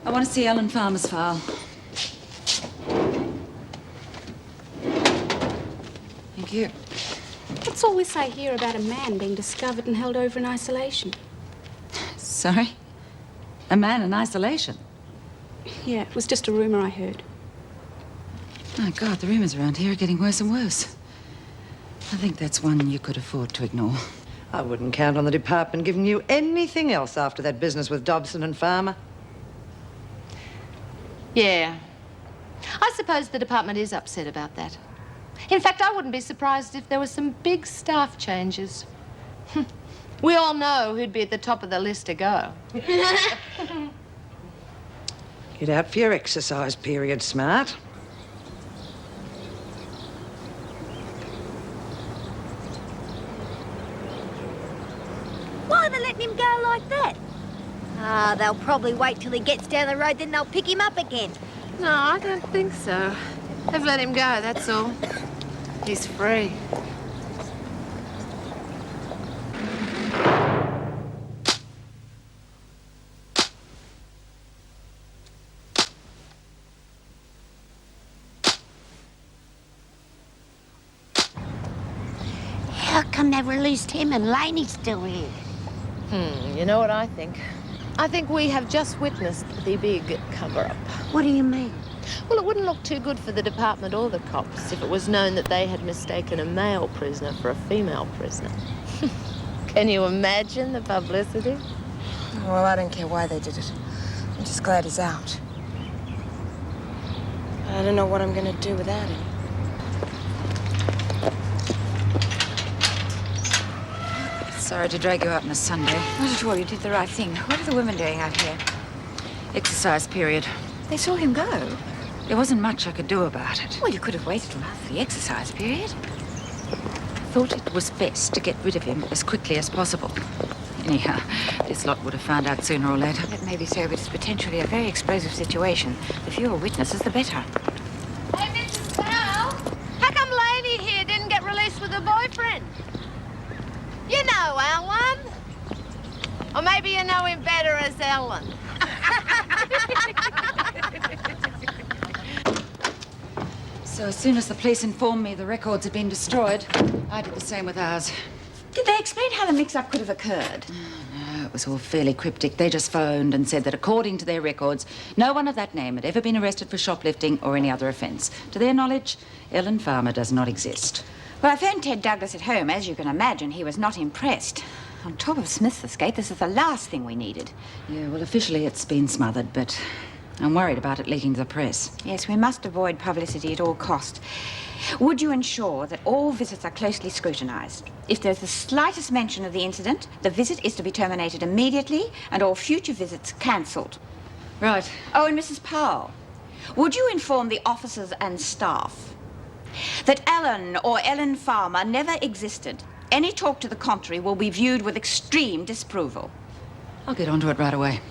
I want to see Ellen Farmer's file. Thank you. That's all we say here about a man being discovered and held over in isolation. Sorry? A man in isolation? Yeah, it was just a rumour I heard. Oh, God, the rumours around here are getting worse and worse. I think that's one you could afford to ignore. I wouldn't count on the department giving you anything else after that business with Dobson and Farmer. Yeah. I suppose the department is upset about that. In fact, I wouldn't be surprised if there were some big staff changes. We all know who'd be at the top of the list to go. Get out for your exercise period, Smart. Why are they letting him go like that? Ah, they'll probably wait till he gets down the road, then they'll pick him up again. No, I don't think so. They've let him go, that's all. He's free. How come they've released him and Laney's still here? You know what I think? I think we have just witnessed the big cover-up. What do you mean? Well, it wouldn't look too good for the department or the cops if it was known that they had mistaken a male prisoner for a female prisoner. Can you imagine the publicity? Well, I don't care why they did it. I'm just glad he's out. I don't know what I'm going to do without him. Sorry to drag you out on a Sunday. Not at all. You did the right thing. What are the women doing out here? Exercise period. They saw him go. There wasn't much I could do about it. Well, you could have waited till after the exercise period. Thought it was best to get rid of him as quickly as possible. Anyhow, this lot would have found out sooner or later. That may be so, but it's potentially a very explosive situation. The fewer witnesses, the better. Hey, Mrs. Powell, how come Laney here didn't get released with her boyfriend? You know Alan. Or maybe you know him better as Ellen. So as soon as the police informed me the records had been destroyed, I did the same with ours. Did they explain how the mix-up could have occurred? No, it was all fairly cryptic. They just phoned and said that according to their records, no one of that name had ever been arrested for shoplifting or any other offence. To their knowledge, Ellen Farmer does not exist. Well, I phoned Ted Douglas at home. As you can imagine, he was not impressed. On top of Smith's escape, this is the last thing we needed. Yeah, well, officially it's been smothered, but I'm worried about it leaking to the press. Yes, we must avoid publicity at all cost. Would you ensure that all visits are closely scrutinised? If there's the slightest mention of the incident, the visit is to be terminated immediately and all future visits cancelled. Right. Oh, and Mrs. Powell, would you inform the officers and staff that Ellen or Ellen Farmer never existed? Any talk to the contrary will be viewed with extreme disapproval. I'll get onto it right away.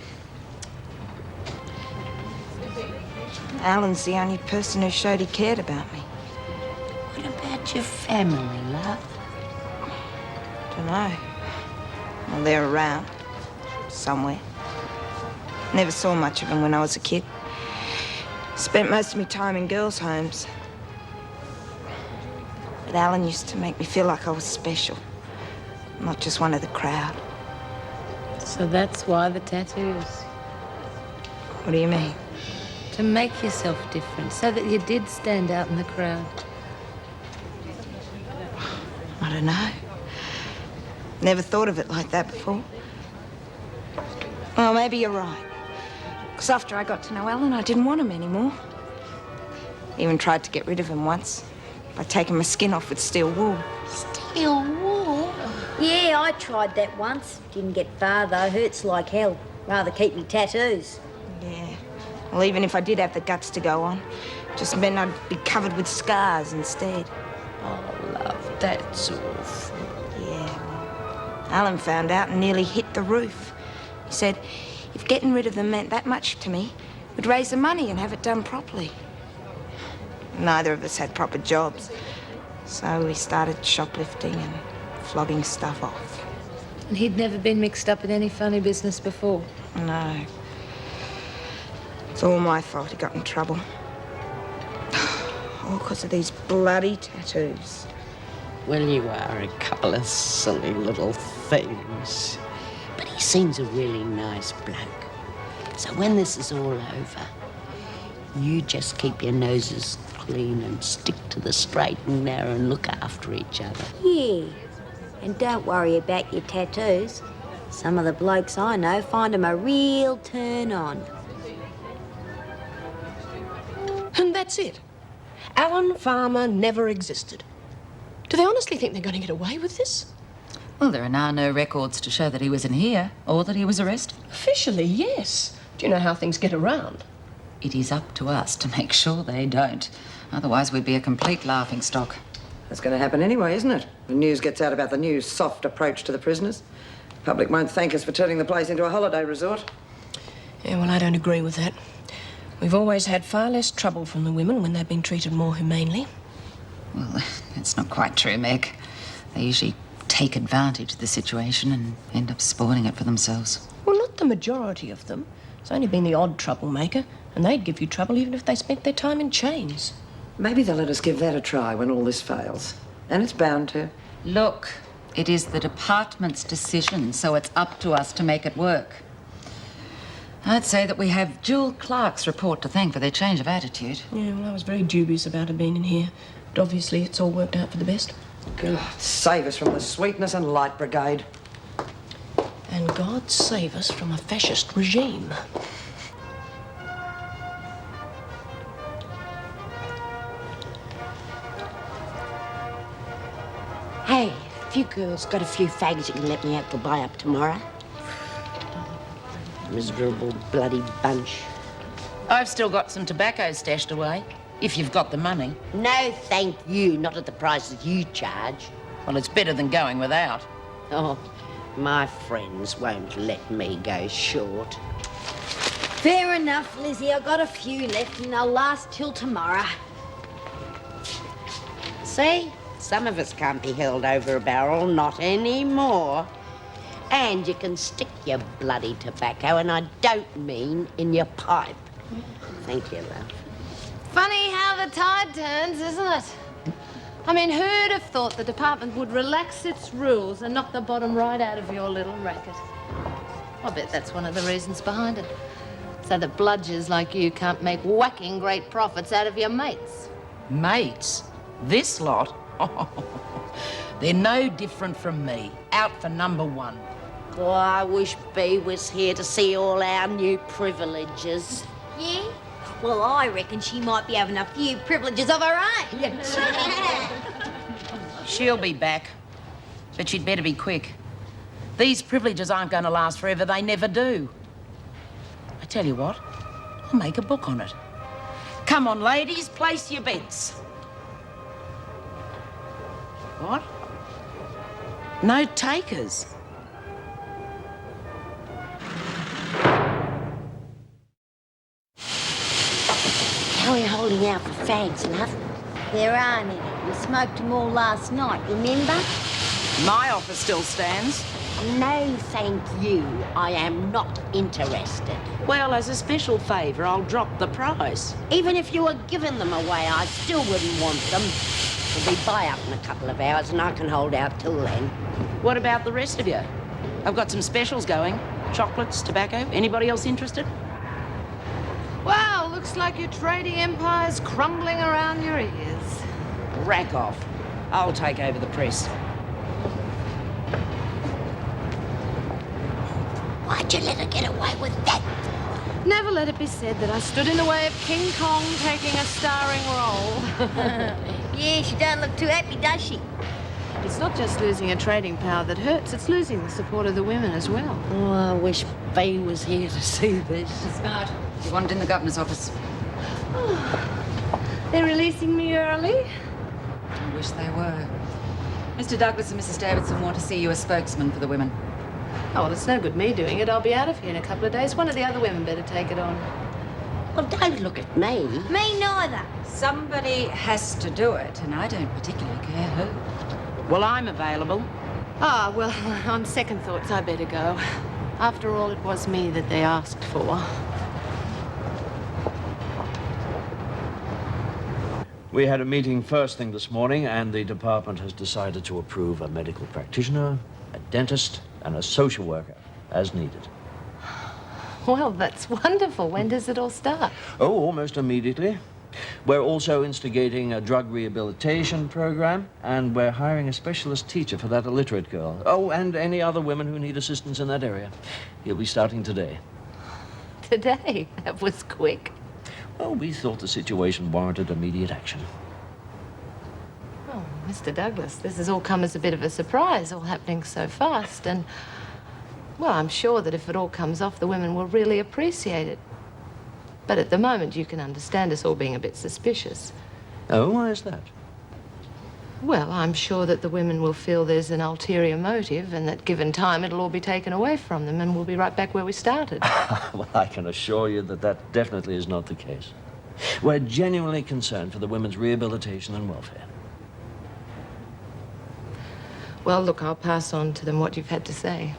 Alan's the only person who showed he cared about me. What about your family, love? Don't know. Well, they're around. Somewhere. Never saw much of them when I was a kid. Spent most of my time in girls' homes. But Alan used to make me feel like I was special. Not just one of the crowd. So that's why the tattoos. What do you mean? To make yourself different, so that you did stand out in the crowd. I don't know. Never thought of it like that before. Well, maybe you're right. Because after I got to know Alan, I didn't want him anymore. Even tried to get rid of him once by taking my skin off with steel wool. Steel wool? Yeah, I tried that once. Didn't get far, though. Hurts like hell. Rather keep me tattoos. Yeah. Well, even if I did have the guts to go on, just meant I'd be covered with scars instead. Oh, love, that's awful. Yeah, well, Alan found out and nearly hit the roof. He said if getting rid of them meant that much to me, we'd raise the money and have it done properly. Neither of us had proper jobs, so we started shoplifting and flogging stuff off. And he'd never been mixed up in any funny business before? No. It's all my fault he got in trouble. All because of these bloody tattoos. Well, you are a couple of silly little things. But he seems a really nice bloke. So when this is all over, you just keep your noses clean and stick to the straight and narrow and look after each other. Yeah. And don't worry about your tattoos. Some of the blokes I know find them a real turn on. And that's it. Alan Farmer never existed. Do they honestly think they're going to get away with this? Well, there are now no records to show that he was in here or that he was arrested. Officially, yes. Do you know how things get around? It is up to us to make sure they don't. Otherwise, we'd be a complete laughingstock. That's going to happen anyway, isn't it? The news gets out about the new soft approach to the prisoners. The public won't thank us for turning the place into a holiday resort. Yeah, well, I don't agree with that. We've always had far less trouble from the women when they've been treated more humanely. Well, that's not quite true, Meg. They usually take advantage of the situation and end up spoiling it for themselves. Well, not the majority of them. It's only been the odd troublemaker, and they'd give you trouble even if they spent their time in chains. Maybe they'll let us give that a try when all this fails. And it's bound to. Look, it is the department's decision, so it's up to us to make it work. I'd say that we have Jewel Clark's report to thank for their change of attitude. Yeah, well, I was very dubious about her being in here. But obviously it's all worked out for the best. God, save us from the Sweetness and Light Brigade. And God save us from a fascist regime. Hey, if you girls got a few fags you can let me have to buy up tomorrow. Miserable bloody bunch. I've still got some tobacco stashed away, if you've got the money. No, thank you. Not at the prices you charge. Well, it's better than going without. Oh, my friends won't let me go short. Fair enough, Lizzie. I've got a few left and they'll last till tomorrow. See? Some of us can't be held over a barrel, not anymore. And you can stick your bloody tobacco, and I don't mean in your pipe. Thank you, love. Funny how the tide turns, isn't it? I mean, who'd have thought the department would relax its rules and knock the bottom right out of your little racket? I bet that's one of the reasons behind it. So that bludgers like you can't make whacking great profits out of your mates. Mates? This lot? They're no different from me. Out for number one. Oh, I wish Bea was here to see all our new privileges. Yeah? Well, I reckon she might be having a few privileges of her own. She'll be back. But she'd better be quick. These privileges aren't going to last forever. They never do. I tell you what, I'll make a book on it. Come on, ladies, place your bets. What? No takers? How are you holding out for fags, love? There aren't any. We smoked them all last night, remember? My offer still stands. No, thank you. I am not interested. Well, as a special favour, I'll drop the price. Even if you were giving them away, I still wouldn't want them. We'll be buy-up in a couple of hours, and I can hold out till then. What about the rest of you? I've got some specials going. Chocolates, tobacco. Anybody else interested? Well, looks like your trading empire's crumbling around your ears. Rack off. I'll take over the press. Why'd you let her get away with that? Never let it be said that I stood in the way of King Kong taking a starring role. Yeah, she don't look too happy, does she? It's not just losing a trading power that hurts, it's losing the support of the women as well. Oh, I wish Bea was here to see this. Smart. You want it in the governor's office. They're releasing me early. I wish they were. Mr. Douglas and Mrs. Davidson want to see you as spokesman for the women. Oh, well, it's no good me doing it. I'll be out of here in a couple of days. One of the other women better take it on. Well, don't look at me. Me neither. Somebody has to do it, and I don't particularly care who. Well, I'm available. Ah, well, on second thoughts, I better go. After all, it was me that they asked for. We had a meeting first thing this morning, and the department has decided to approve a medical practitioner, a dentist, and a social worker as needed. Well, that's wonderful. When does it all start? Oh, almost immediately. We're also instigating a drug rehabilitation program, and we're hiring a specialist teacher for that illiterate girl. Oh, and any other women who need assistance in that area. He'll be starting today. Today? That was quick. Well, we thought the situation warranted immediate action. Oh, Mr. Douglas, this has all come as a bit of a surprise, all happening so fast. And, well, I'm sure that if it all comes off, the women will really appreciate it. But at the moment, you can understand us all being a bit suspicious. Oh, why is that? Well, I'm sure that the women will feel there's an ulterior motive and that given time, it'll all be taken away from them and we'll be right back where we started. Well, I can assure you that that definitely is not the case. We're genuinely concerned for the women's rehabilitation and welfare. Well, look, I'll pass on to them what you've had to say.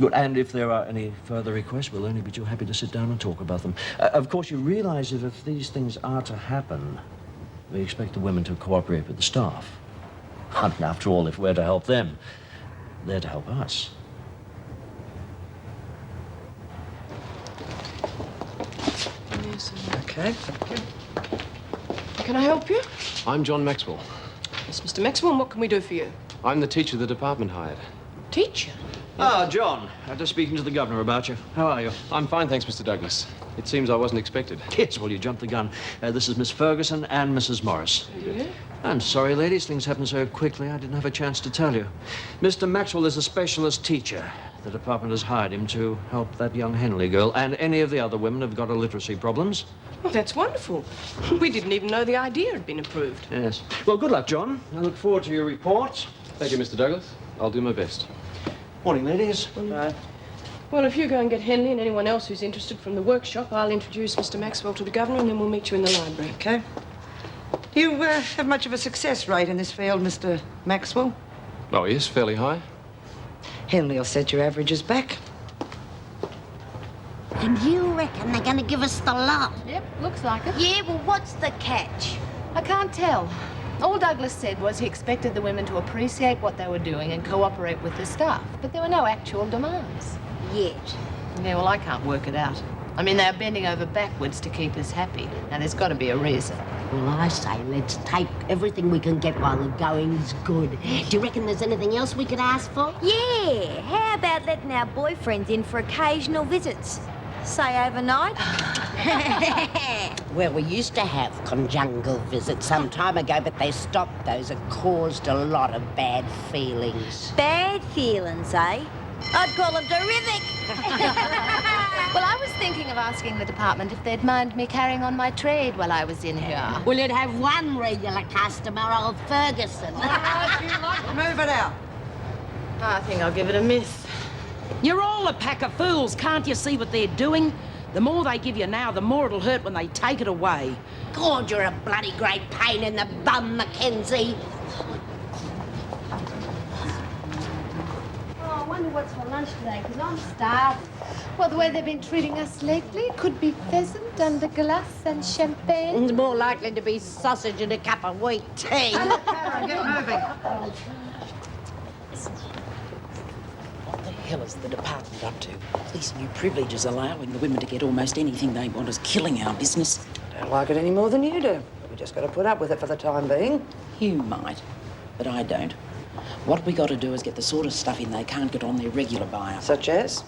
Good, and if there are any further requests, we'll only be too happy to sit down and talk about them. Of course, you realize that if these things are to happen, we expect the women to cooperate with the staff. And after all, if we're to help them, they're to help us. Yes, Okay. can I help you? I'm John Maxwell. Yes, Mr. Maxwell, and what can we do for you? I'm the teacher the department hired. Teacher? Ah, John. Just speaking to the governor about you. How are you? I'm fine, thanks, Mr. Douglas. It seems I wasn't expected. Yes, well, you jumped the gun. This is Miss Ferguson and Mrs. Morris. Yeah? I'm sorry, ladies. Things happened so quickly, I didn't have a chance to tell you. Mr. Maxwell is a specialist teacher. The department has hired him to help that young Henley girl and any of the other women who've got illiteracy problems. Well, that's wonderful. We didn't even know the idea had been approved. Yes. Well, good luck, John. I look forward to your report. Thank you, Mr. Douglas. I'll do my best. Morning, ladies. Well, if you go and get Henley and anyone else who's interested from the workshop, I'll introduce Mr. Maxwell to the governor and then we'll meet you in the library. Okay. Do you have much of a success rate in this field, Mr. Maxwell? Oh, yes, fairly high. Henley will set your averages back. And you reckon they're going to give us the lot? Yep, looks like it. Yeah, well, what's the catch? I can't tell. All Douglas said was he expected the women to appreciate what they were doing and cooperate with the staff, but there were no actual demands. Yet. Yeah, well, I can't work it out. I mean, they're bending over backwards to keep us happy, and there's got to be a reason. Well, I say let's take everything we can get while the going's good. Do you reckon there's anything else we could ask for? Yeah, how about letting our boyfriends in for occasional visits? Say overnight? Well, we used to have conjugal visits some time ago, but they stopped those. It caused a lot of bad feelings. Bad feelings, eh? I'd call them terrific. Well, I was thinking of asking the department if they'd mind me carrying on my trade while I was in here. Well, you'd have one regular customer, old Ferguson. Move it out. I think I'll give it a miss. You're all a pack of fools. Can't you see what they're doing? The more they give you now, the more it'll hurt when they take it away. God, you're a bloody great pain in the bum, Mackenzie. Oh, I wonder what's for lunch today, because I'm starving. Well, the way they've been treating us lately could be pheasant under glass and champagne. It's more likely to be sausage and a cup of wheat tea. Get moving. What the hell is the department up to? These new privileges allowing the women to get almost anything they want is killing our business. Don't like it any more than you do. We just got to put up with it for the time being. You might, but I don't. What we got to do is get the sort of stuff in they can't get on their regular buyer. Such as?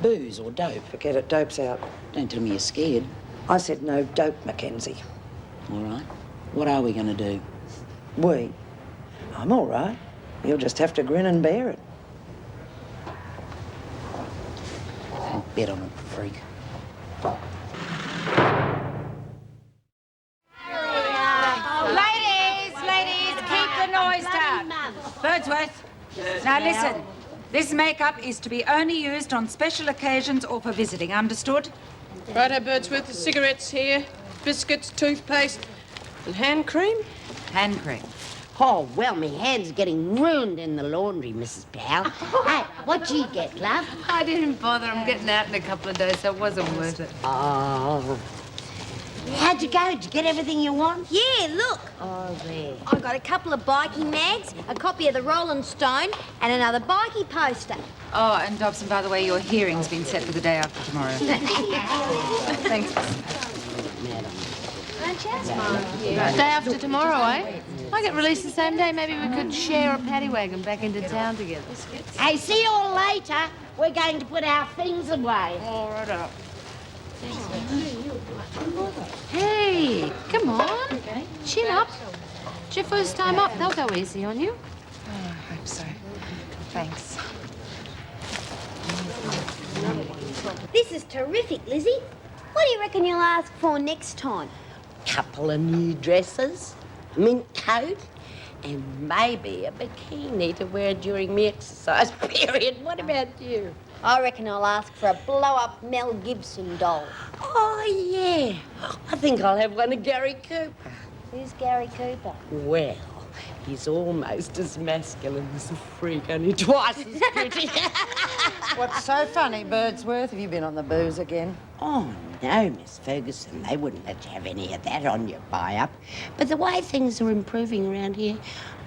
Booze or dope. Forget it, dope's out. Don't tell me you're scared. I said no dope, Mackenzie. All right. What are we going to do? We? I'm all right. You'll just have to grin and bear it. Don't bet on it, freak. Ladies, keep the noise down. Birdsworth, now listen. This makeup is to be only used on special occasions or for visiting, understood? Righto, Birdsworth, the cigarettes here, biscuits, toothpaste, and hand cream. Hand cream. Oh, well, me hand's getting ruined in the laundry, Mrs. Powell. Hey, what'd you get, love? I didn't bother. I'm getting out in a couple of days, so it wasn't worth it. Oh. How'd you go? Did you get everything you want? Yeah, look. Oh, there. I got a couple of bikie mags, a copy of the Rolling Stone, and another bikie poster. Oh, and Dobson, by the way, your hearing's been set for the day after tomorrow. Thanks. Day after tomorrow, eh? I get released the same day. Maybe we could share a paddy wagon back into town together. Hey, see you all later. We're going to put our things away. All right up. Hey, come on. Chin up. It's your first time up. They'll go easy on you. Oh, I hope so. Thanks. This is terrific, Lizzie. What do you reckon you'll ask for next time? Couple of new dresses, mint coat, and maybe a bikini to wear during my exercise period. What about you? I reckon I'll ask for a blow-up Mel Gibson doll. Oh, yeah. I think I'll have one of Gary Cooper. Who's Gary Cooper? Well, he's almost as masculine as a freak, only twice as pretty. What's so funny, Birdsworth? Have you been on the booze again? Oh, no, Miss Ferguson. They wouldn't let you have any of that on your buy-up. But the way things are improving around here,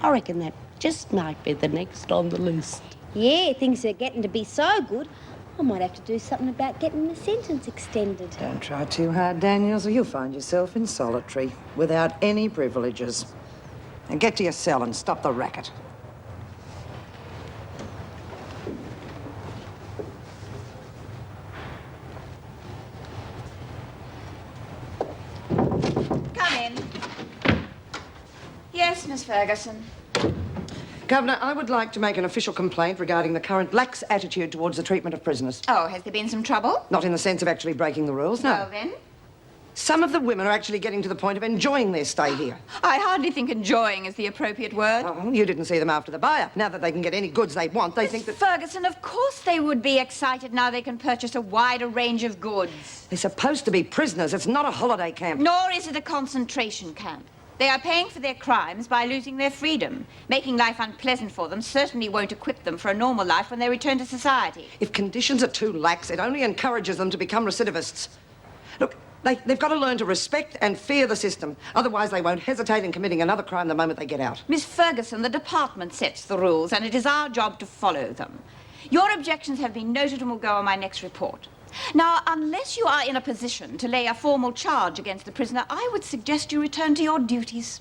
I reckon that just might be the next on the list. Yeah, things are getting to be so good, I might have to do something about getting the sentence extended. Don't try too hard, Daniels, or you'll find yourself in solitary without any privileges. And get to your cell and stop the racket. Come in. Yes, Miss Ferguson. Governor, I would like to make an official complaint regarding the current lax attitude towards the treatment of prisoners. Oh, has there been some trouble? Not in the sense of actually breaking the rules, no. Well, then? Some of the women are actually getting to the point of enjoying their stay here. I hardly think enjoying is the appropriate word. Oh, you didn't see them after the buy-up. Now that they can get any goods they want, they think that... Ferguson, of course they would be excited now they can purchase a wider range of goods. They're supposed to be prisoners. It's not a holiday camp. Nor is it a concentration camp. They are paying for their crimes by losing their freedom. Making life unpleasant for them certainly won't equip them for a normal life when they return to society. If conditions are too lax, it only encourages them to become recidivists. Look, they've got to learn to respect and fear the system. Otherwise, they won't hesitate in committing another crime the moment they get out. Miss Ferguson, the department sets the rules, and it is our job to follow them. Your objections have been noted and will go on my next report. Now, unless you are in a position to lay a formal charge against the prisoner, I would suggest you return to your duties.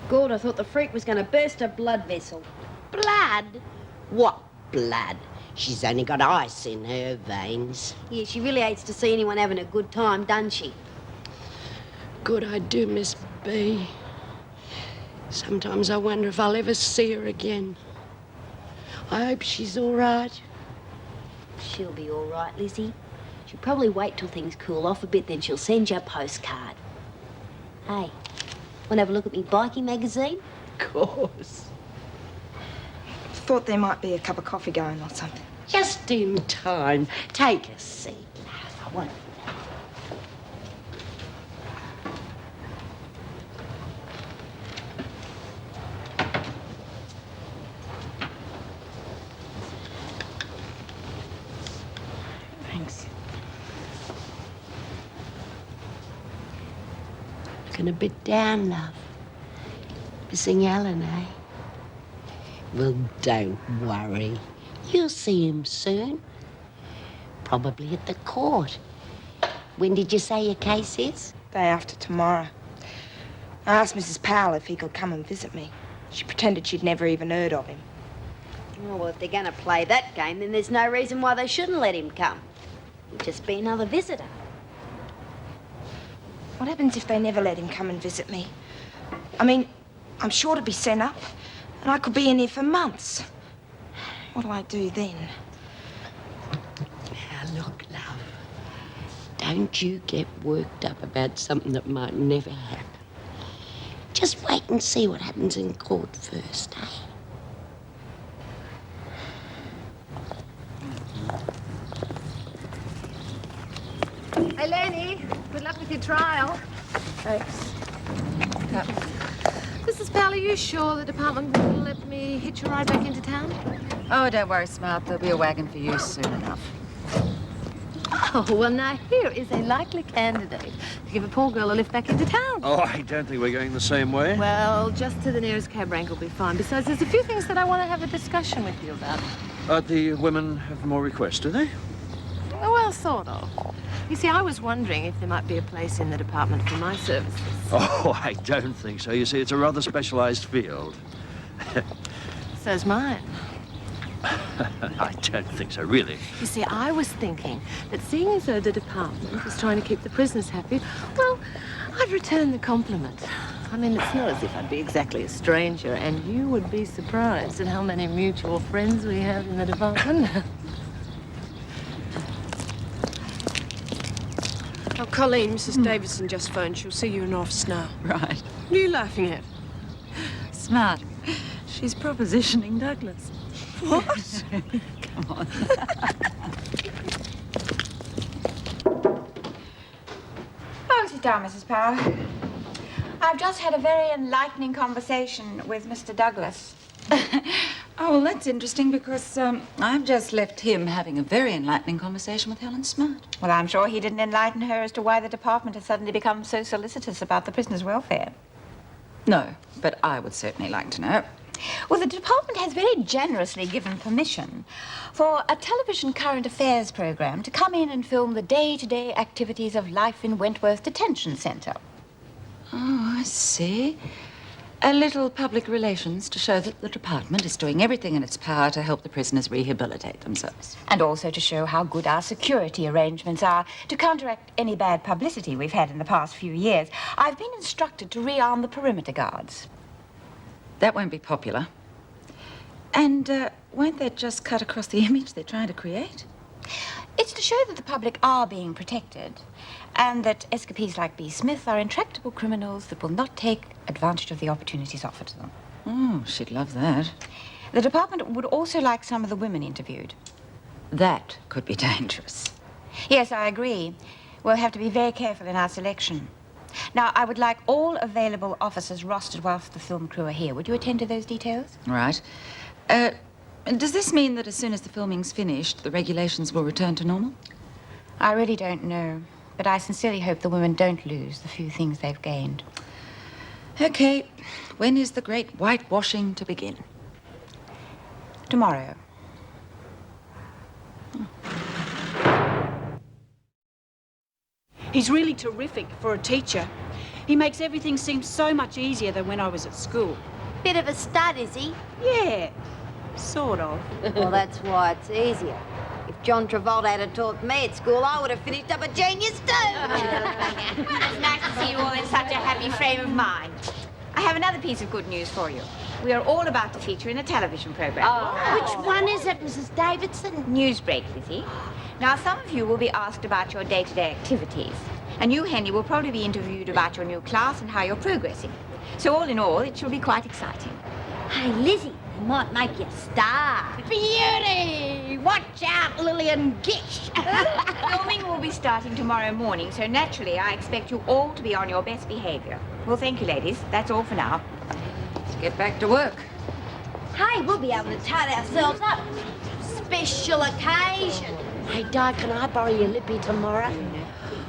God, I thought the freak was going to burst a blood vessel. Blood? What blood? She's only got ice in her veins. Yeah, she really hates to see anyone having a good time, doesn't she? Good I do, Miss B. Sometimes I wonder if I'll ever see her again. I hope she's all right. She'll be all right, Lizzie. She'll probably wait till things cool off a bit, then she'll send you a postcard. Hey, want to have a look at me bikie magazine? Of course. Thought there might be a cup of coffee going or something. Just in time. Take a seat, love. I won't. Thanks. Looking a bit down, love. Missing Alan, eh? Well, don't worry. You'll see him soon. Probably at the court. When did you say your case is? Day after tomorrow. I asked Mrs. Powell if he could come and visit me. She pretended she'd never even heard of him. Oh, well, if they're going to play that game, then there's no reason why they shouldn't let him come. He'll just be another visitor. What happens if they never let him come and visit me? I mean, I'm sure to be sent up, and I could be in here for months. What do I do then? Now, look, love. Don't you get worked up about something that might never happen. Just wait and see what happens in court first, eh? Hey, Lenny, good luck with your trial. Thanks. Mrs. Powell, are you sure the department will let me hitch a ride back into town? Oh, don't worry, Smart. There'll be a wagon for you soon enough. Oh, well, now here is a likely candidate to give a poor girl a lift back into town. Oh, I don't think we're going the same way. Well, just to the nearest cab rank will be fine. Besides, there's a few things that I want to have a discussion with you about. The women have more requests, do they? Well, sort of. You see, I was wondering if there might be a place in the department for my services. Oh, I don't think so. You see, it's a rather specialized field. So's mine. I don't think so, really. You see, I was thinking that seeing as though the department is trying to keep the prisoners happy, well, I'd return the compliment. I mean, it's not as if I'd be exactly a stranger, and you would be surprised at how many mutual friends we have in the department. Oh, Colleen, Mrs. Davidson just phoned. She'll see you in office now. Right. What are you laughing at? Smart. She's propositioning Douglas. What? Come on. Oh, sit down, Mrs. Power. I've just had a very enlightening conversation with Mr. Douglas. Oh, well, that's interesting because I've just left him having a very enlightening conversation with Helen Smart. Well, I'm sure he didn't enlighten her as to why the department has suddenly become so solicitous about the prisoners' welfare. No, but I would certainly like to know. Well, the department has very generously given permission for a television current affairs program to come in and film the day-to-day activities of life in Wentworth Detention Centre. Oh, I see. A little public relations to show that the department is doing everything in its power to help the prisoners rehabilitate themselves. And also to show how good our security arrangements are to counteract any bad publicity we've had in the past few years. I've been instructed to rearm the perimeter guards. That won't be popular. And won't that just cut across the image they're trying to create? It's to show that the public are being protected and that escapees like B. Smith are intractable criminals that will not take advantage of the opportunities offered to them. Oh, she'd love that. The department would also like some of the women interviewed. That could be dangerous. Yes, I agree. We'll have to be very careful in our selection. Now, I would like all available officers rostered whilst the film crew are here. Would you attend to those details? Right. Does this mean that as soon as the filming's finished, the regulations will return to normal? I really don't know, but I sincerely hope the women don't lose the few things they've gained. Okay. When is the great whitewashing to begin? Tomorrow. He's really terrific for a teacher. He makes everything seem so much easier than when I was at school. Bit of a stud, is he? Yeah, sort of. Well, that's why it's easier. If John Travolta had taught me at school, I would have finished up a genius too. It's nice to see you all in such a happy frame of mind. I have another piece of good news for you. We are all about to feature in a television program. Oh. Which one is it, Mrs. Davidson? Newsbreak, Lizzie. Now, some of you will be asked about your day-to-day activities. And you, Henry, will probably be interviewed about your new class and how you're progressing. So all in all, it shall be quite exciting. Hey, Lizzie, they might make you a star. Beauty! Watch out, Lillian Gish! Filming will be starting tomorrow morning, so naturally I expect you all to be on your best behaviour. Well, thank you, ladies. That's all for now. Let's get back to work. Hey, we'll be able to tidy ourselves up. Special occasion. Hey, Di, can I borrow your lippy tomorrow?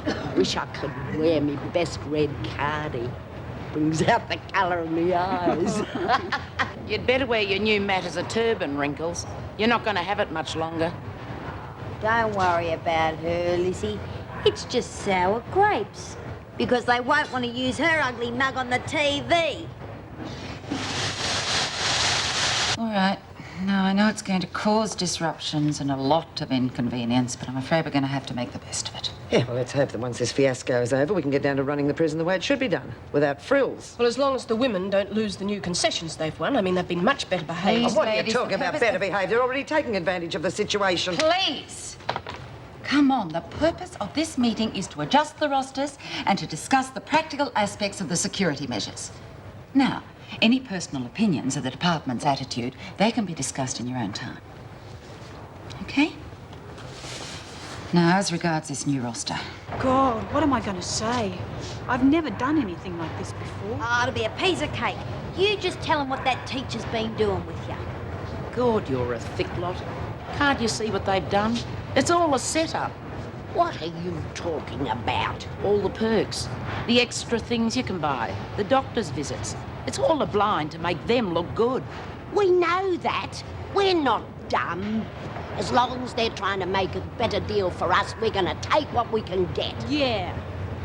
I wish I could wear me best red cardie. Brings out the colour in the eyes. You'd better wear your new mat as a turban, Wrinkles. You're not going to have it much longer. Don't worry about her, Lizzie. It's just sour grapes. Because they won't want to use her ugly mug on the TV. All right. Now, I know it's going to cause disruptions and a lot of inconvenience, but I'm afraid we're going to have to make the best of it. Yeah, well, let's hope that once this fiasco is over, we can get down to running the prison the way it should be done, without frills. Well, as long as the women don't lose the new concessions they've won. I mean, they've been much better behaved. Please, What are you ladies, talking about, better behaved? They're already taking advantage of the situation. Please! Come on, the purpose of this meeting is to adjust the rosters and to discuss the practical aspects of the security measures. Now, any personal opinions of the department's attitude, they can be discussed in your own time. Okay? Now, as regards this new roster. God, what am I going to say? I've never done anything like this before. Oh, it'll be a piece of cake. You just tell them what that teacher's been doing with you. God, you're a thick lot. Can't you see what they've done? It's all a setup. What are you talking about? All the perks, the extra things you can buy, the doctor's visits. It's all a blind to make them look good. We know that. We're not dumb. As long as they're trying to make a better deal for us, we're going to take what we can get. Yeah.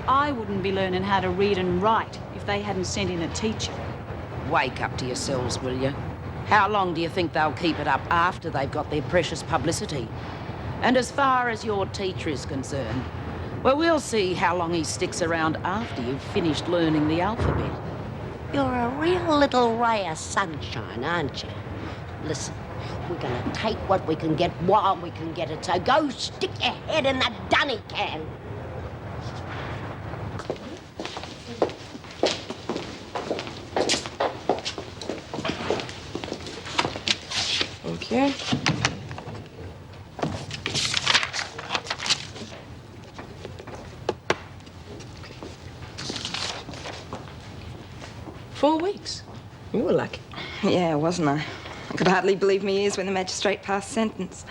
I wouldn't be learning how to read and write if they hadn't sent in a teacher. Wake up to yourselves, will you? How long do you think they'll keep it up after they've got their precious publicity? And as far as your teacher is concerned, well, we'll see how long he sticks around after you've finished learning the alphabet. You're a real little ray of sunshine, aren't you? Listen, we're going to take what we can get while we can get it, so go stick your head in the dunny can. Thank you. Four weeks. You were lucky. Yeah, wasn't I? I could hardly believe my ears when the magistrate passed sentence.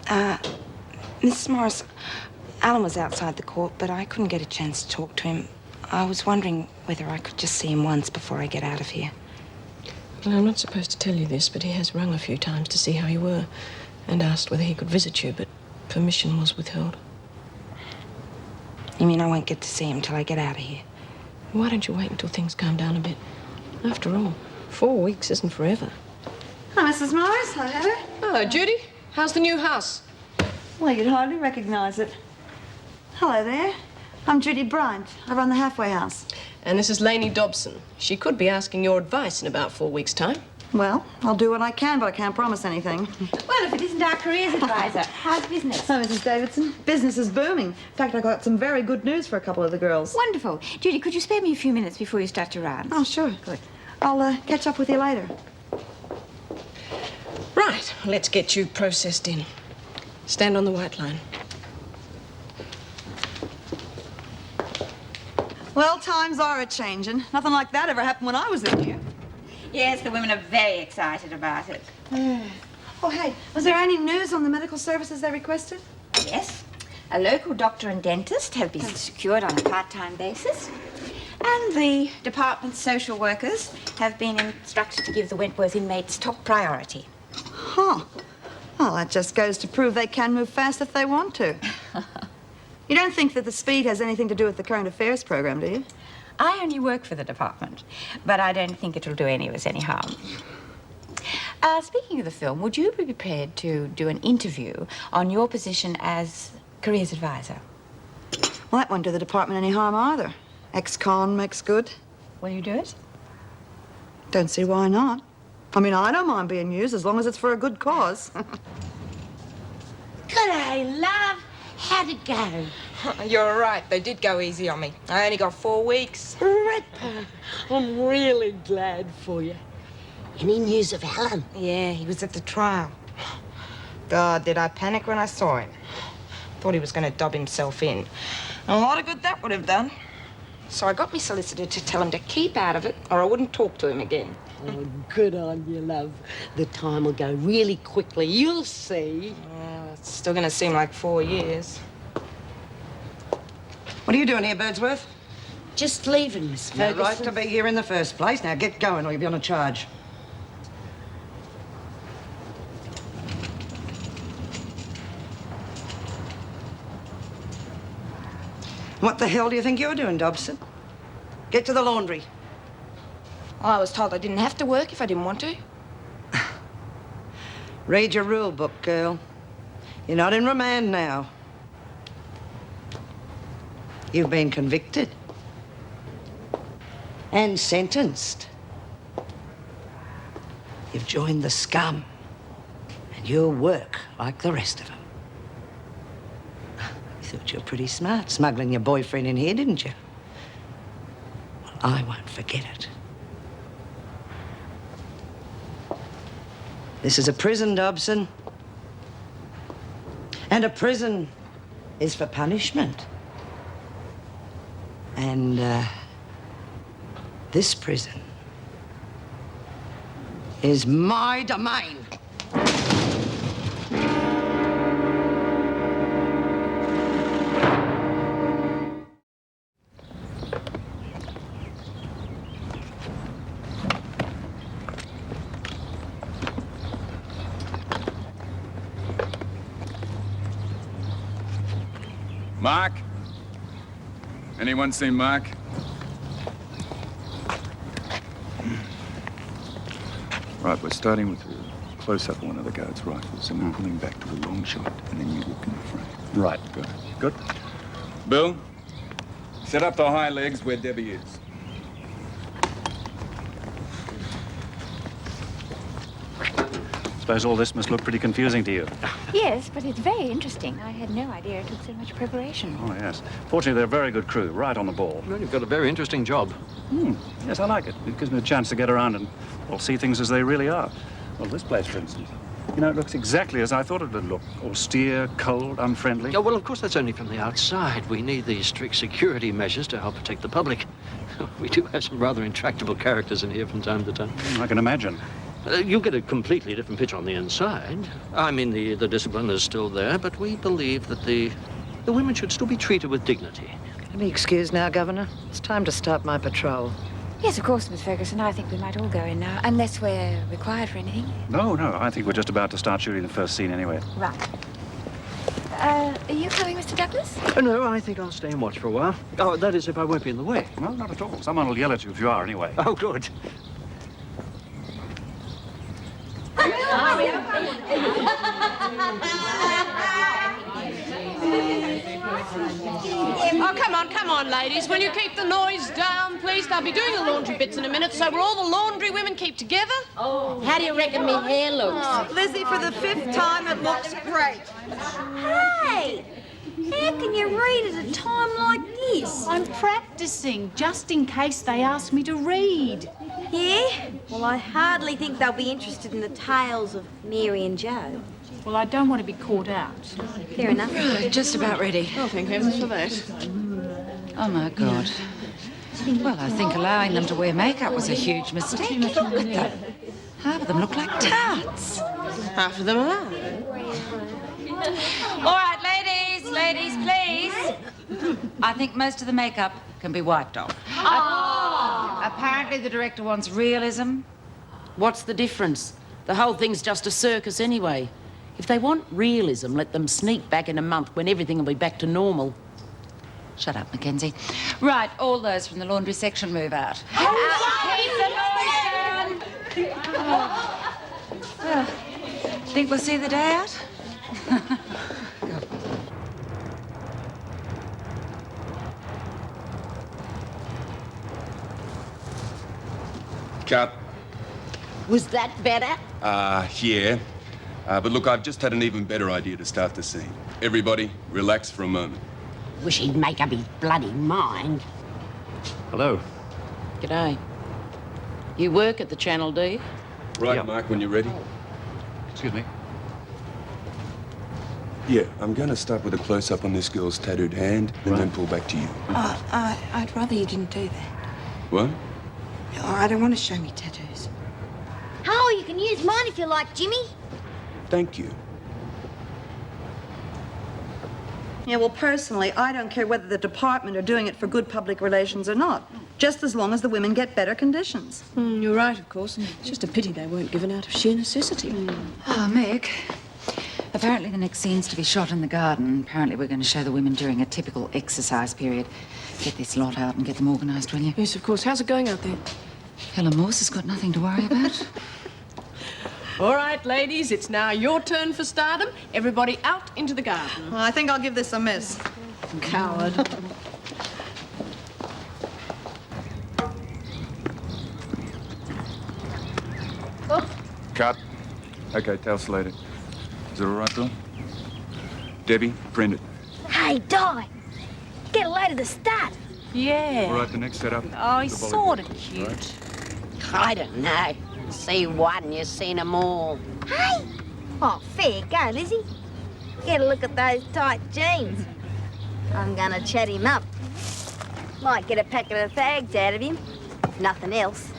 Mrs. Morris, Alan was outside the court, but I couldn't get a chance to talk to him. I was wondering whether I could just see him once before I get out of here. Well, I'm not supposed to tell you this, but he has rung a few times to see how you were and asked whether he could visit you, but permission was withheld. You mean I won't get to see him till I get out of here? Why don't you wait until things calm down a bit? After all, 4 weeks isn't forever. Hi, Mrs. Morris. Hi, Heather. Hello, Judy. How's the new house? Well, you'd hardly recognize it. Hello there. I'm Judy Bryant. I run the halfway house. And this is Lainey Dobson. She could be asking your advice in about 4 weeks' time. Well, I'll do what I can, but I can't promise anything. Well, if it isn't our careers advisor, how's business? Hi, Mrs. Davidson. Business is booming. In fact, I got some very good news for a couple of the girls. Wonderful. Judy, could you spare me a few minutes before you start your rounds? Oh, sure. Good. I'll catch up with you later. Right, let's get you processed in. Stand on the white line. Well, times are a-changing. Nothing like that ever happened when I was in here. Yes, the women are very excited about it. Oh, hey, was there any news on the medical services they requested? Yes. A local doctor and dentist have been secured on a part-time basis. And the department's social workers have been instructed to give the Wentworth inmates top priority. Huh. Well, that just goes to prove they can move fast if they want to. You don't think that the speed has anything to do with the current affairs program, do you? I only work for the department, but I don't think it'll do any of us any harm. Speaking of the film, would you be prepared to do an interview on your position as careers advisor? Well, that won't do the department any harm either. Ex-con makes good. Will you do it? Don't see why not. I mean, I don't mind being used as long as it's for a good cause. G'day, love. How'd it go? You're right. They did go easy on me. I only got 4 weeks. Redper, I'm really glad for you. Any news of Alan? Yeah, he was at the trial. God, did I panic when I saw him. Thought he was going to dob himself in. And a lot of good that would have done. So I got me solicitor to tell him to keep out of it, or I wouldn't talk to him again. Oh, good on you, love. The time will go really quickly. You'll see. Yeah, it's still going to seem like 4 years. What are you doing here, Birdsworth? Just leaving, Miss No Ferguson. right to be here in the first place. Now get going or you'll be on a charge. What the hell do you think you're doing, Dobson? Get to the laundry. I was told I didn't have to work if I didn't want to. Read your rule book, girl. You're not in remand now. You've been convicted. And sentenced. You've joined the scum. And you'll work like the rest of them. You thought you were pretty smart smuggling your boyfriend in here, didn't you? Well, I won't forget it. This is a prison, Dobson. And a prison is for punishment. And, this prison is my domain. Mark? Anyone seen Mark? Right, we're starting with a close-up of one of the guards' rifles, and we're pulling back to a long shot, and then you walk in the frame. Right. Good. Good. Bill, set up the high legs where Debbie is. Suppose all this must look pretty confusing to you. Yes, but it's very interesting. I had no idea it took so much preparation. Oh, yes. Fortunately, they're a very good crew, right on the ball. Well, you've got a very interesting job. Yes, I like it. It gives me a chance to get around and, well, see things as they really are. Well, this place, for instance. You know, it looks exactly as I thought it would look. Austere, cold, unfriendly. Oh, well, of course, that's only from the outside. We need these strict security measures to help protect the public. We do have some rather intractable characters in here from time to time. I can imagine. You'll get a completely different picture on the inside. I mean, the discipline is still there, but we believe that the women should still be treated with dignity. Can I be excused now, Governor? It's time to start my patrol. Yes, of course, Miss Ferguson. I think we might all go in now, unless we're required for anything. No, I think we're just about to start shooting the first scene anyway. Right. Are you coming, Mr. Douglas? Oh, no, I think I'll stay and watch for a while. Oh, that is, if I won't be in the way. No, not at all. Someone will yell at you if you are, anyway. Oh, good. Oh, come on, ladies. Will you keep the noise down, please? They'll be doing the laundry bits in a minute, so will all the laundry women keep together? Oh, how do you reckon my hair looks? Oh, Lizzie, for the 5th time, it looks great. Hey! How can you read at a time like this? I'm practicing, just in case they ask me to read. Yeah? Well, I hardly think they'll be interested in the tales of Mary and Joe. Well, I don't want to be caught out. Fair enough. Just about ready. Oh, thank heavens for that. Oh, my God. Well, I think allowing them to wear makeup was a huge mistake. Look at them. Half of them look like tarts. Half of them are. All right, ladies, please. I think most of the makeup can be wiped off. Apparently the director wants realism. What's the difference? The whole thing's just a circus anyway. If they want realism, let them sneak back in a month when everything will be back to normal. Shut up, Mackenzie. Right, all those from the laundry section move out. Keep the noise down! Think we'll see the day out? Cut. Was that better? Yeah. But look, I've just had an even better idea to start the scene. Everybody, relax for a moment. Wish he'd make up his bloody mind. Hello. G'day. You work at the Channel, do you? Right, Mark, when you're ready. Excuse me. Yeah, I'm going to start with a close-up on this girl's tattooed hand and then pull back to you. I'd rather you didn't do that. What? No, I don't want to show me tattoos. Oh, you can use mine if you like, Jimmy. Thank you. Yeah, well, personally, I don't care whether the department are doing it for good public relations or not, just as long as the women get better conditions. You're right, of course. It's just a pity they weren't given out of sheer necessity. Oh, Meg. Apparently the next scene's to be shot in the garden. Apparently we're going to show the women during a typical exercise period. Get this lot out and get them organised, will you? Yes, of course. How's it going out there? Helen Morse has got nothing to worry about. All right, ladies, it's now your turn for stardom. Everybody out into the garden. Well, I think I'll give this a miss. Coward. Cut. Okay, tell Slater. Is it all right, Bill? Debbie, print it. Hey, Di. Get a load of the stud. Yeah. All right, the next setup. Oh, he's the volleyball. sort of cute. I don't know. See one, you've seen them all. Hey. Oh, fair go, Lizzie. Get a look at those tight jeans. I'm gonna chat him up. Might get a packet of fags out of him. If nothing else.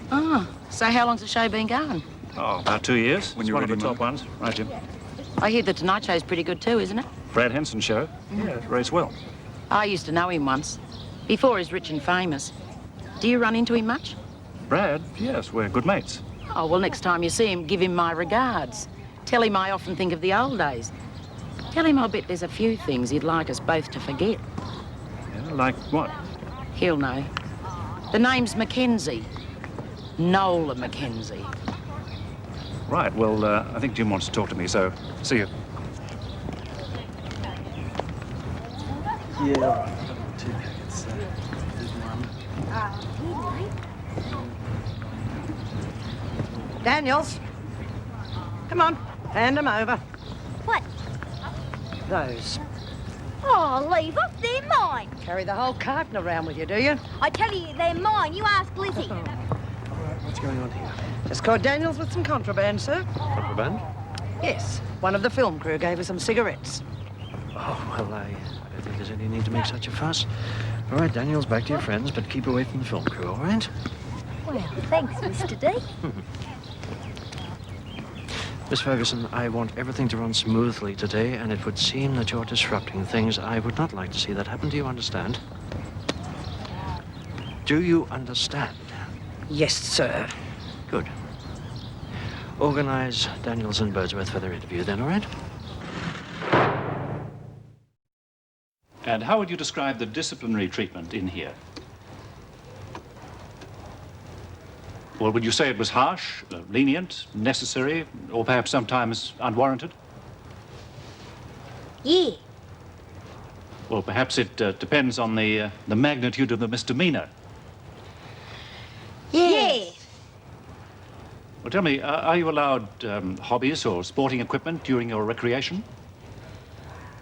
Oh, so how long's the show been going? Oh, about 2 years. When It's you're one of the ready, top ones. Right, Jim. I hear the Tonight Show's pretty good too, isn't it? Brad Henson show. Yeah, it rates well. I used to know him once, before he's rich and famous. Do you run into him much? Brad? Yes, we're good mates. Oh, well, next time you see him, give him my regards. Tell him I often think of the old days. Tell him I'll bet there's a few things he'd like us both to forget. Yeah, like what? He'll know. The name's Mackenzie. Nola Mackenzie. Right, well, I think Jim wants to talk to me, so see you. Yeah, all right. 2 packets. Daniels. Come on, hand them over. What? Those. Oh, leave off, they're mine. Carry the whole carton around with you, do you? I tell you, they're mine. You ask Lizzie. What's going on here? Just caught Daniels with some contraband, sir. Contraband? Yes. One of the film crew gave us some cigarettes. Oh, well, I don't think there's any need to make such a fuss. All right, Daniels, back to your friends, but keep away from the film crew, all right? Well, thanks, Mr. D. Miss Ferguson, I want everything to run smoothly today, and it would seem that you're disrupting things. I would not like to see that happen. Do you understand? Do you understand? Yes, sir. Good. Organize Daniels and Birdsworth for their interview then, all right? And how would you describe the disciplinary treatment in here? Well, would you say it was harsh, lenient, necessary, or perhaps sometimes unwarranted? Yeah. Well, perhaps it depends on the magnitude of the misdemeanor. Yeah. Well, tell me, are you allowed hobbies or sporting equipment during your recreation?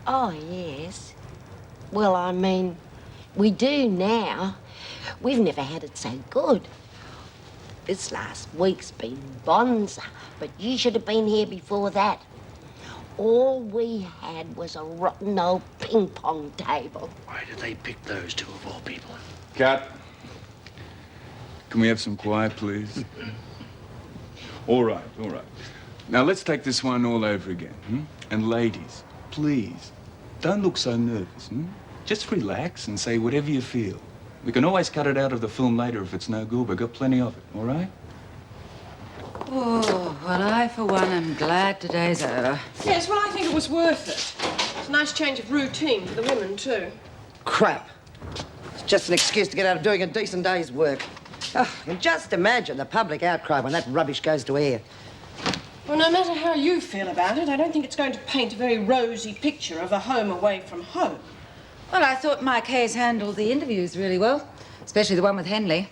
Oh, yes. Well, I mean, we do now. We've never had it so good. This last week's been bonza, but you should have been here before that. All we had was a rotten old ping-pong table. Why did they pick those two of all people? Cut. Can we have some quiet, please? All right, all right. Now, let's take this one all over again. And ladies, please, don't look so nervous. Just relax and say whatever you feel. We can always cut it out of the film later if it's no good. We've got plenty of it, all right? Oh, well, I, for one, am glad today's over. Yes, well, I think it was worth it. It's a nice change of routine for the women, too. Crap. It's just an excuse to get out of doing a decent day's work. Oh, and just imagine the public outcry when that rubbish goes to air. Well, no matter how you feel about it, I don't think it's going to paint a very rosy picture of a home away from home. Well, I thought Mike Hayes handled the interviews really well, especially the one with Henley.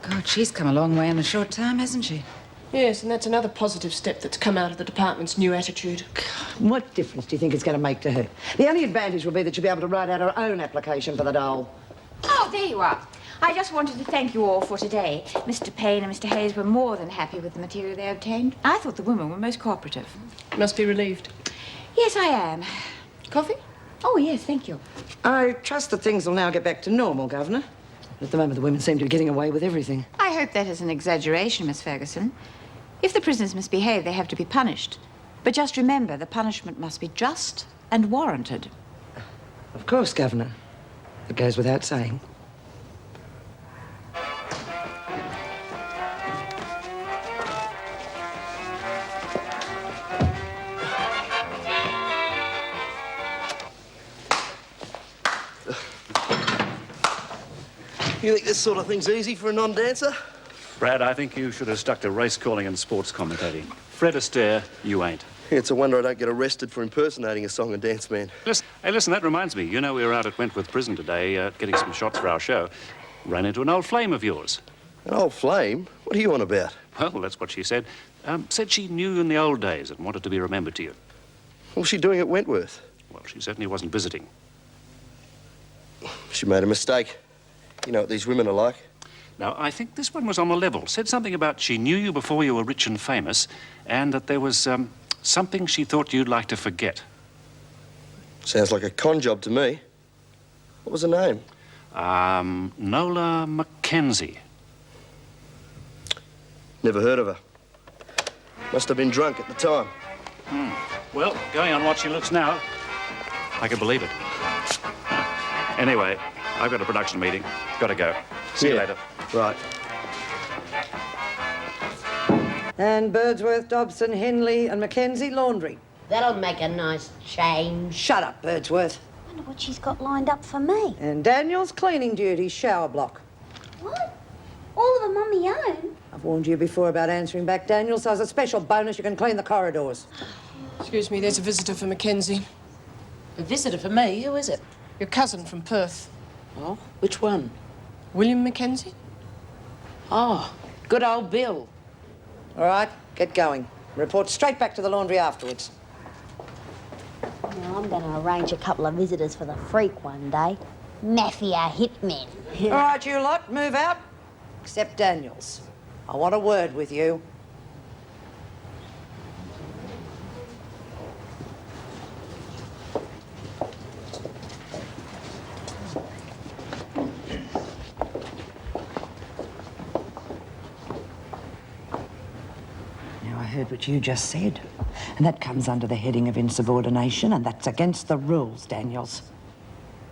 God, she's come a long way in a short time, hasn't she? Yes, and that's another positive step that's come out of the department's new attitude. What difference do you think it's going to make to her? The only advantage will be that she'll be able to write out her own application for the dole. Oh, there you are. I just wanted to thank you all for today. Mr. Payne and Mr. Hayes were more than happy with the material they obtained. I thought the women were most cooperative. You must be relieved. Yes, I am. Coffee? Oh, yes, thank you. I trust that things will now get back to normal, Governor. At the moment, the women seem to be getting away with everything. I hope that is an exaggeration, Miss Ferguson. If the prisoners misbehave, they have to be punished. But just remember, the punishment must be just and warranted. Of course, Governor. It goes without saying. You think this sort of thing's easy for a non-dancer? Brad, I think you should have stuck to race calling and sports commentating. Fred Astaire, you ain't. It's a wonder I don't get arrested for impersonating a song and dance man. Listen, hey, listen, that reminds me. You know we were out at Wentworth Prison today getting some shots for our show. Ran into an old flame of yours. An old flame? What are you on about? Well, that's what she said. Said she knew you in the old days and wanted to be remembered to you. What was she doing at Wentworth? Well, she certainly wasn't visiting. She made a mistake. You know what these women are like. Now, I think this one was on the level. Said something about she knew you before you were rich and famous, and that there was something she thought you'd like to forget. Sounds like a con job to me. What was her name? Nola Mackenzie. Never heard of her. Must have been drunk at the time. Well, going on what she looks now, I can believe it. Anyway, I've got a production meeting. Got to go. See you later. Right. And Birdsworth, Dobson, Henley and Mackenzie Laundry. That'll make a nice change. Shut up, Birdsworth. I wonder what she's got lined up for me. And Daniel's cleaning duties, shower block. What? All of them on my own? I've warned you before about answering back, Daniel, so as a special bonus, you can clean the corridors. Excuse me, there's a visitor for Mackenzie. A visitor for me? Who is it? Your cousin from Perth. Oh, which one? William Mackenzie? Oh, good old Bill. All right, get going. Report straight back to the laundry afterwards. Now, I'm going to arrange a couple of visitors for the freak one day. Mafia hitmen. All right, you lot, move out. Except Daniels. I want a word with you. Now, I heard what you just said, and that comes under the heading of insubordination, and that's against the rules, Daniels.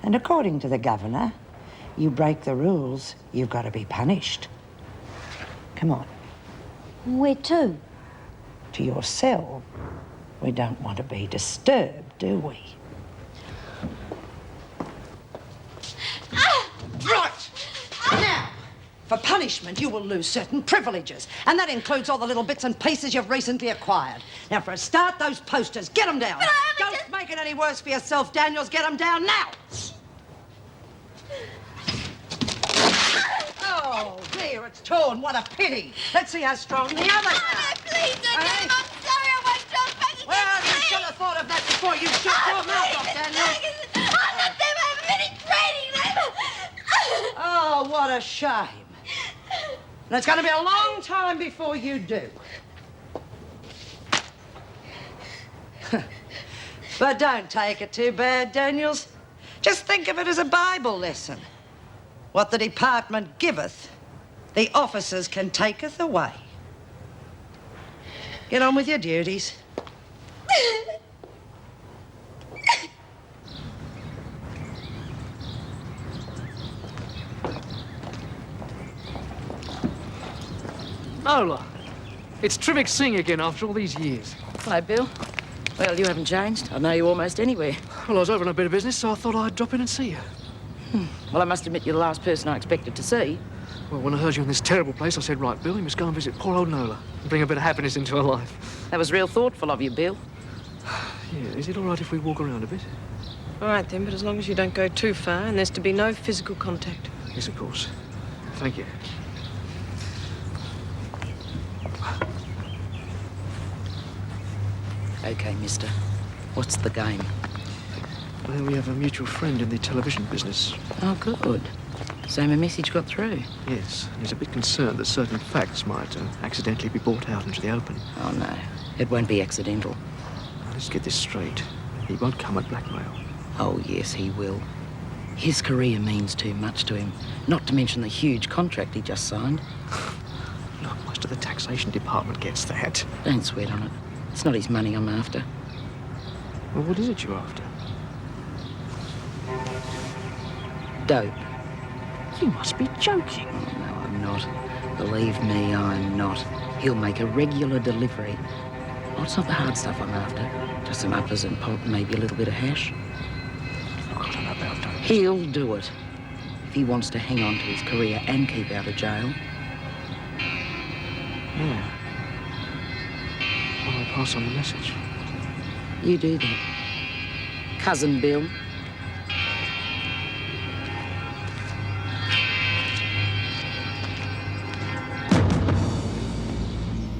And according to the governor, you break the rules, you've got to be punished. Come on. Where to? To your cell. We don't want to be disturbed, do we? Right! Now, for punishment, you will lose certain privileges, and that includes all the little bits and pieces you've recently acquired. Now, for a start, those posters, get them down. Don't make it any worse for yourself, Daniels. Get them down now. Oh, dear, it's torn. What a pity. Let's see how strong the other is. Please, I'm sorry I won't jump back again. Well, you should have thought of that before you shut your mouth off, Daniel. I'll let them have a minute training. Oh, what a shame. And it's going to be a long time before you do. But don't take it too bad, Daniels. Just think of it as a Bible lesson. What the department giveth, the officers can taketh away. Get on with your duties. Nola, it's terrific seeing you again after all these years. Hello, Bill. Well, you haven't changed. I know you almost anywhere. Well, I was over on a bit of business, so I thought I'd drop in and see you. Well, I must admit you're the last person I expected to see. Well, when I heard you in this terrible place, I said, right, Bill, you must go and visit poor old Nola and bring a bit of happiness into her life. That was real thoughtful of you, Bill. Yeah, is it all right if we walk around a bit? All right, then, but as long as you don't go too far and there's to be no physical contact. Yes, of course. Thank you. OK, mister. What's the game? Well, we have a mutual friend in the television business. Oh, good. So my message got through? Yes. He's a bit concerned that certain facts might accidentally be brought out into the open. Oh, no. It won't be accidental. Now, let's get this straight. He won't come at blackmail. Oh, yes, he will. His career means too much to him. Not to mention the huge contract he just signed. Look, most of the taxation department gets that. Don't sweat on it. It's not his money I'm after. Well, what is it you're after? Dope. You must be joking. Oh, no, I'm not. Believe me, I'm not. He'll make a regular delivery. Oh, it's not the hard stuff I'm after. Just some uppers and pop, maybe a little bit of hash. I don't know about that. He'll do it. If he wants to hang on to his career and keep out of jail. Yeah. Well, I'll pass on the message. You do that. Cousin Bill.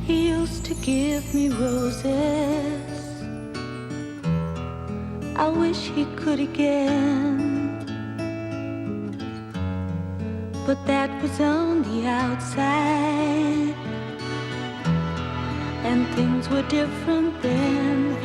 He used to give me roses. I wish he could again. But that was on the outside, and things were different then.